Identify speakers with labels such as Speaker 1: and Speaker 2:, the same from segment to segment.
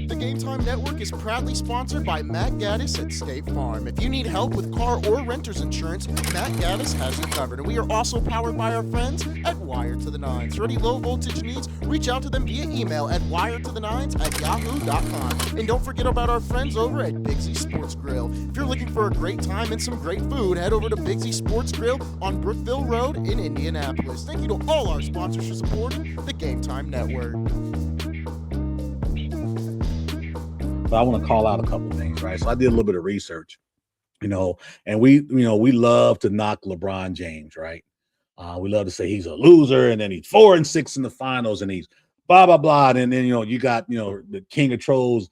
Speaker 1: The Game Time Network is proudly sponsored by Matt Gaddis at State Farm. If you need help with car or renter's insurance, Matt Gaddis has you covered. And we are also powered by our friends at Wired to the Nines. For any low voltage needs, reach out to them via email at wiredtothenines@yahoo.com. And don't forget about our friends over at Bigsy Sports Grill. If you're looking for a great time and some great food, head over to Bigsy Sports Grill on Brookville Road in Indianapolis. Thank you to all our sponsors for supporting the Game Time Network.
Speaker 2: But I want to call out a couple things, right? So I did a little bit of research, and we love to knock LeBron James, right? We love to say he's a loser, and then he's 4-6 in the finals, and he's blah blah blah. And then you got the king of trolls,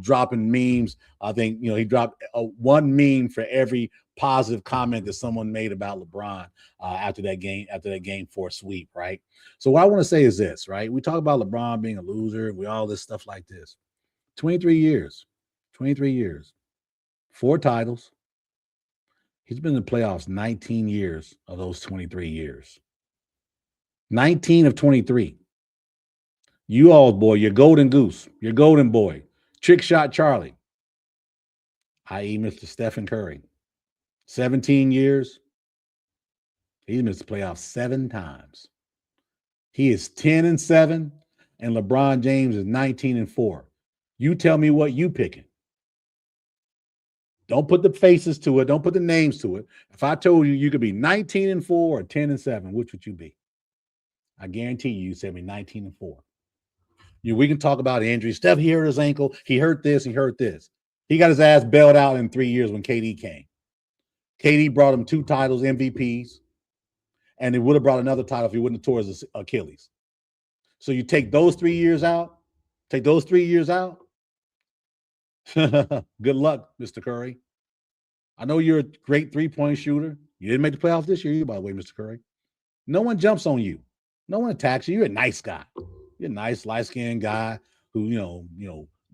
Speaker 2: dropping memes. I think he dropped one meme for every positive comment that someone made about LeBron after that game 4 sweep, right? So what I want to say is this, right? We talk about LeBron being a loser, we all this stuff like this. 23 years, 4 titles. He's been in the playoffs 19 years of those 23 years. 19 of 23. You all, boy, your golden goose, your golden boy, trick shot Charlie, i.e. Mr. Stephen Curry. 17 years. He's missed the playoffs 7 times. He is 10-7, and LeBron James is 19-4. You tell me what you picking. Don't put the faces to it. Don't put the names to it. If I told you could be 19-4 or 10-7, which would you be? I guarantee you said me 19-4. We can talk about injuries. Steph, he hurt his ankle. He hurt this. He hurt this. He got his ass bailed out in 3 years when KD came. KD brought him 2 titles, MVPs, and it would have brought another title if he wouldn't have tore his Achilles. So you take those 3 years out. Good luck, Mr. Curry. I know you're a great 3-point shooter. You didn't make the playoffs this year, by the way, Mr. Curry. No one jumps on you. No one attacks you. You're a nice guy. You're a nice, light-skinned guy who,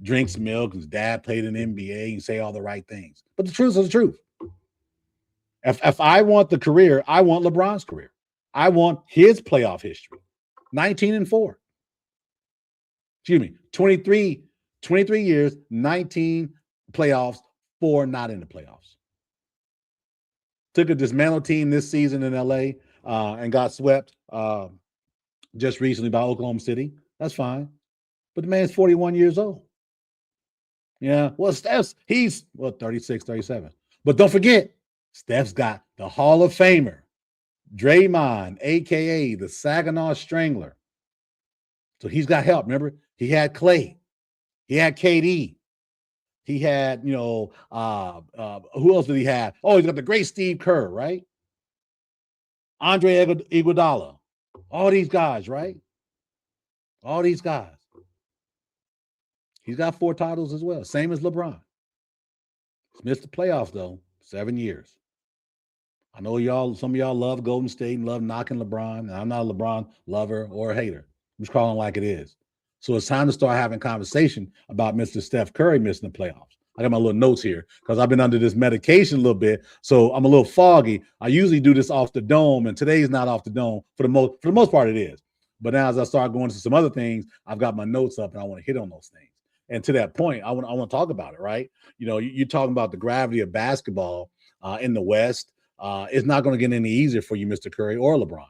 Speaker 2: drinks milk. His dad played in the NBA. You say all the right things. But the truth is the truth. If I want the career, I want LeBron's career. I want his playoff history. 19-4. Excuse me, 23 years, 19 playoffs, 4 not in the playoffs. Took a dismantled team this season in LA and got swept just recently by Oklahoma City. That's fine. But the man's 41 years old. Yeah, well, he's 36, 37. But don't forget, Steph's got the Hall of Famer, Draymond, a.k.a. the Saginaw Strangler. So he's got help. Remember, he had Clay. He had KD. He had, who else did he have? Oh, he's got the great Steve Kerr, right? Andre Iguodala. All these guys, right? All these guys. He's got 4 titles as well, same as LeBron. He's missed the playoffs, though, 7 years. I know some of y'all love Golden State and love knocking LeBron, and I'm not a LeBron lover or a hater. I'm just calling it like it is. So it's time to start having conversation about Mr. Steph Curry missing the playoffs. I got my little notes here because I've been under this medication a little bit, so I'm a little foggy. I usually do this off the dome, and today's not off the dome. For the most part, it is. But now as I start going to some other things, I've got my notes up, and I want to hit on those things. And to that point, I want to talk about it, right? You're talking about the gravity of basketball in the West. It's not going to get any easier for you, Mr. Curry or LeBron.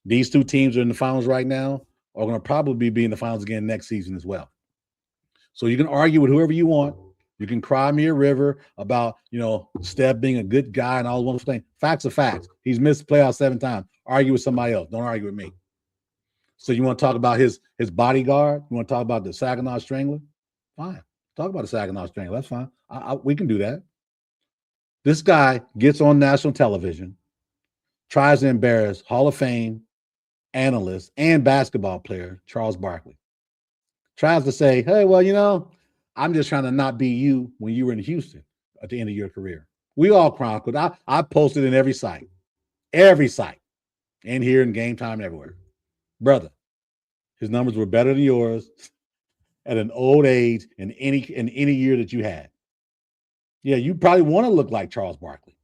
Speaker 2: These 2 teams are in the finals right now, are going to probably be in the finals again next season as well. So you can argue with whoever you want. You can cry me a river about, Steph being a good guy and all those wonderful things. Facts are facts. He's missed the playoffs 7 times. Argue with somebody else. Don't argue with me. So you want to talk about his bodyguard? You want to talk about the Saginaw Strangler? Fine. Talk about the Saginaw Strangler. That's fine. We can do that. This guy gets on national television, tries to embarrass Hall of Fame analyst and basketball player Charles Barkley. Tries to say, hey, well, I'm just trying to not be you when you were in Houston at the end of your career. We all chronicled. I posted in every site, and here in Game Time everywhere. Brother, his numbers were better than yours at an old age in any year that you had. Yeah, you probably want to look like Charles Barkley.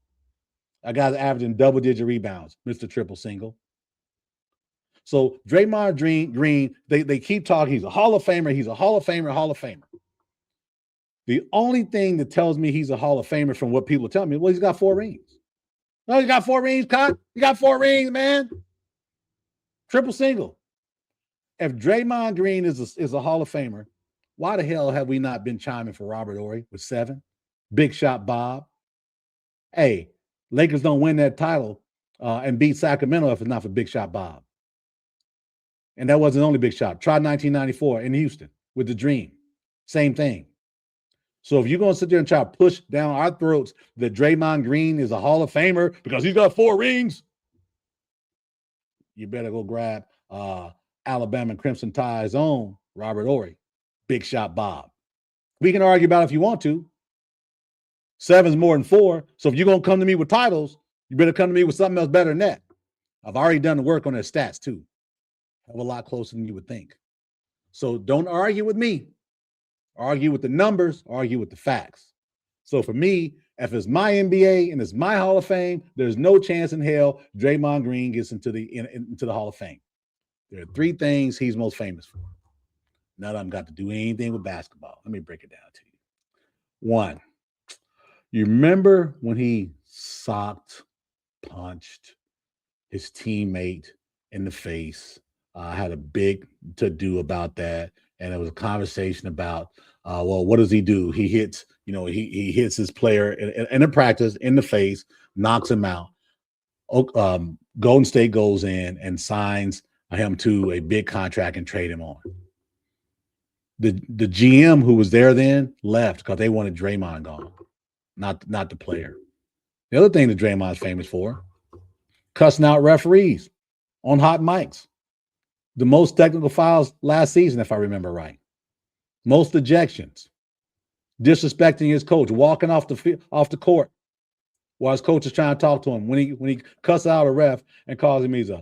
Speaker 2: A guy's averaging double-digit rebounds, Mr. Triple Single. So Draymond Green, they keep talking. He's a Hall of Famer. He's a Hall of Famer, Hall of Famer. The only thing that tells me he's a Hall of Famer from what people tell me, well, he's got 4 rings. No, he got 4 rings, Cot. He got 4 rings, man. Triple single. If Draymond Green is a Hall of Famer, why the hell have we not been chiming for Robert Horry with 7? Big Shot Bob. Hey, Lakers don't win that title and beat Sacramento if it's not for Big Shot Bob. And that wasn't the only Big Shot. Try 1994 in Houston with the Dream. Same thing. So if you're going to sit there and try to push down our throats that Draymond Green is a Hall of Famer because he's got 4 rings, you better go grab Alabama and Crimson Tide's own Robert Horry, Big Shot Bob. We can argue about it if you want to. 7's more than 4. So if you're going to come to me with titles, you better come to me with something else better than that. I've already done the work on their stats too. Have a lot closer than you would think. So don't argue with me. Argue with the numbers, argue with the facts. So for me, if it's my NBA and it's my Hall of Fame, there's no chance in hell Draymond Green gets into the Hall of Fame. There are 3 things he's most famous for. None of them got to do anything with basketball. Let me break it down to you. 1, you remember when he socked, punched his teammate in the face? Had a big to-do about that. And there was a conversation about, well, what does he do? He hits, he hits his player in a practice in the face, knocks him out. Golden State goes in and signs him to a big contract and trade him on. The GM who was there then left because they wanted Draymond gone, not the player. The other thing that Draymond's famous for, cussing out referees on hot mics. The most technical fouls last season, if I remember right. Most ejections. Disrespecting his coach, walking off the court while his coach is trying to talk to him. When he cusses out a ref and calls him he's a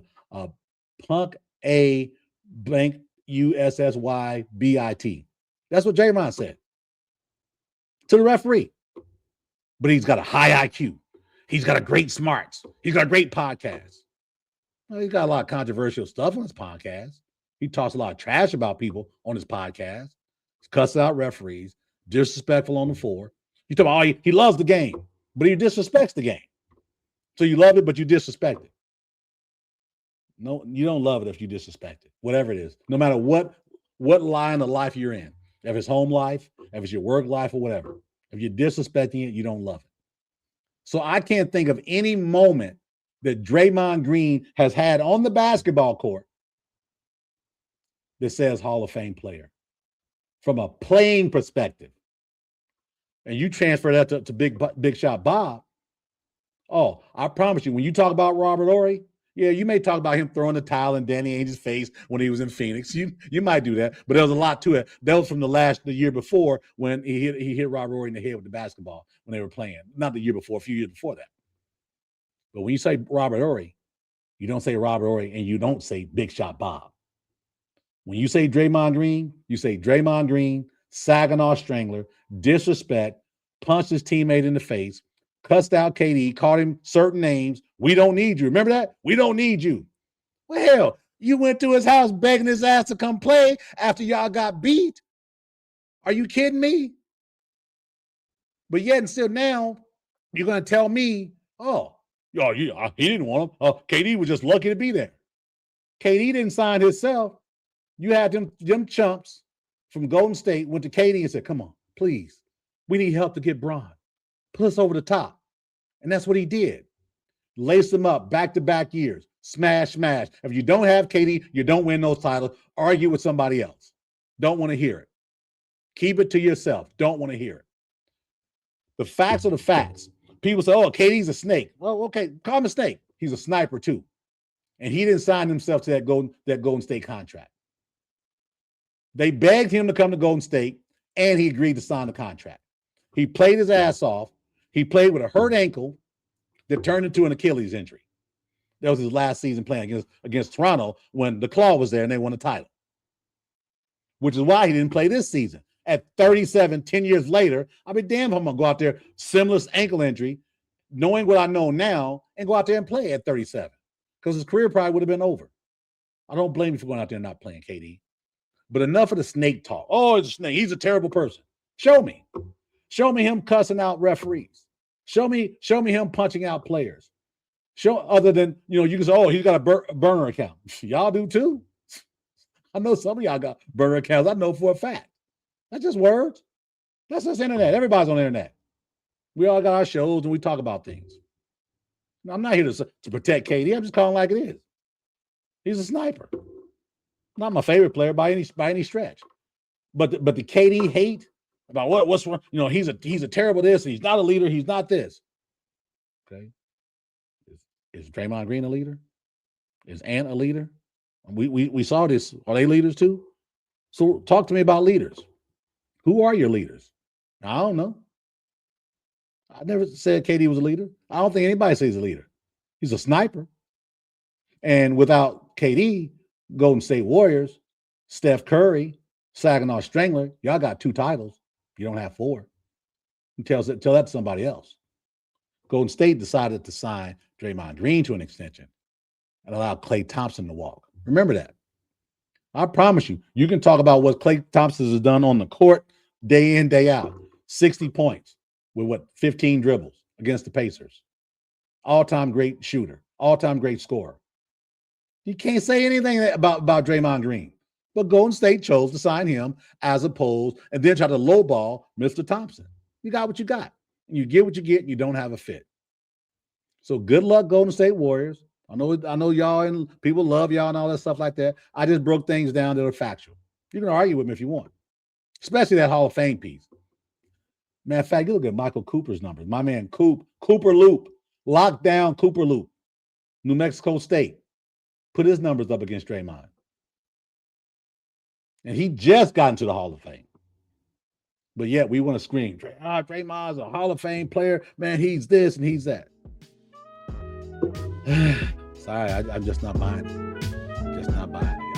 Speaker 2: punk A blank USSYBIT. That's what Draymond said to the referee. But he's got a high IQ. He's got a great smarts. He's got a great podcast. Well, he's got a lot of controversial stuff on his podcast. He talks a lot of trash about people on his podcast. He cusses out referees, disrespectful on the floor. You talk about, he loves the game, but he disrespects the game. So you love it, but you disrespect it. No, you don't love it if you disrespect it, whatever it is, no matter what line of life you're in. If it's home life, if it's your work life or whatever, if you're disrespecting it, you don't love it. So I can't think of any moment that Draymond Green has had on the basketball court that says Hall of Fame player from a playing perspective. And you transfer that to Big Shot Bob. Oh, I promise you, when you talk about Robert Horry, yeah, you may talk about him throwing the towel in Danny Ainge's face when he was in Phoenix. You might do that, but there was a lot to it. That was from the year before when he hit Robert Horry in the head with the basketball when they were playing. Not the year before, a few years before that. But when you say Robert Horry, you don't say Robert Horry and you don't say Big Shot Bob. When you say Draymond Green, you say Draymond Green, Saginaw Strangler, disrespect, punched his teammate in the face, cussed out KD, called him certain names. We don't need you. Remember that? We don't need you. Well, hell, you went to his house begging his ass to come play after y'all got beat. Are you kidding me? But yet and still now, you're going to tell me, oh, he didn't want him. KD was just lucky to be there. KD didn't sign himself. You had them chumps from Golden State went to KD and said, come on, please. We need help to get Bron. Put us over the top. And that's what he did. Lace them up back-to-back years. Smash, smash. If you don't have KD, you don't win those titles. Argue with somebody else. Don't want to hear it. Keep it to yourself. Don't want to hear it. The facts are the facts. People say, oh, KD's a snake. Well, okay, call him a snake. He's a sniper too. And he didn't sign himself to that Golden State contract. They begged him to come to Golden State, and he agreed to sign the contract. He played his ass off. He played with a hurt ankle that turned into an Achilles injury. That was his last season playing against Toronto when the Claw was there and they won the title. Which is why he didn't play this season. At 37, 10 years later, I'll be damned if I'm going to go out there, similar ankle injury, knowing what I know now, and go out there and play at 37. Because his career probably would have been over. I don't blame you for going out there and not playing KD. But enough of the snake talk. Oh, it's a snake. He's a terrible person. Show me. Show me him cussing out referees. Show me him punching out players. Show other than, you can say, oh, he's got a burner account. Y'all do too. I know some of y'all got burner accounts. I know for a fact. That's just words. That's just internet. Everybody's on the internet. We all got our shows and we talk about things. I'm not here to protect KD. I'm just calling like it is. He's a sniper. Not my favorite player by any stretch. But the KD hate about what's wrong, he's a terrible this, he's not a leader, he's not this. Okay. Is Draymond Green a leader? Is Ant a leader? We saw this. Are they leaders too? So talk to me about leaders. Who are your leaders? I don't know. I never said KD was a leader. I don't think anybody says he's a leader. He's a sniper. And without KD, Golden State Warriors, Steph Curry, Saginaw Strangler, y'all got 2 titles. You don't have 4. You tell that to somebody else. Golden State decided to sign Draymond Green to an extension and allow Klay Thompson to walk. Remember that. I promise you, you can talk about what Klay Thompson has done on the court day in, day out. 60 points with 15 dribbles against the Pacers. All-time great shooter, all-time great scorer. You can't say anything about Draymond Green. But Golden State chose to sign him as opposed and then try to lowball Mr. Thompson. You got what you got. You get what you get and you don't have a fit. So good luck, Golden State Warriors. I know y'all and people love y'all and all that stuff like that. I just broke things down that are factual. You can argue with me if you want, especially that Hall of Fame piece. Matter of fact, you look at Michael Cooper's numbers. My man Cooper Loop, locked down Cooper Loop, New Mexico State. Put his numbers up against Draymond. And he just got into the Hall of Fame. But yet we want to scream, Draymond's a Hall of Fame player. Man, he's this and he's that. Sorry, I'm just not buying it. Just not buying it.